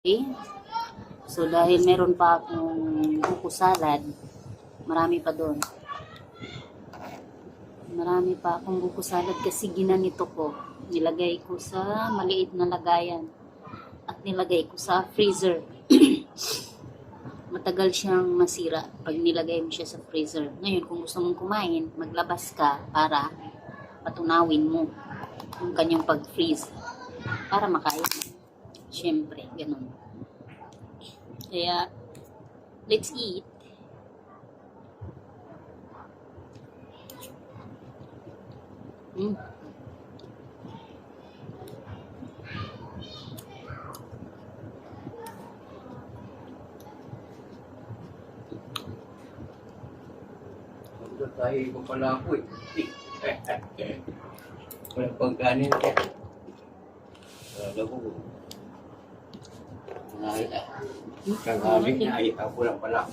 Okay? So, dahil meron pa akong buko salad, marami pa doon. Marami pa akong buko salad kasi ginanito ko. Nilagay ko sa maliit na lagayan. At nilagay ko sa freezer. Matagal siyang masira pag nilagay mo siya sa freezer. Ngayon, kung gusto mong kumain, maglabas ka para patunawin mo yung kanyang pag-freeze. Para makain mo. Siyempre, ganun. Kaya, let's eat. Mm. Tayo ko pala ako eh. Walang pagkanin siya. Alam ko. Tanghali na ay ako lang pala.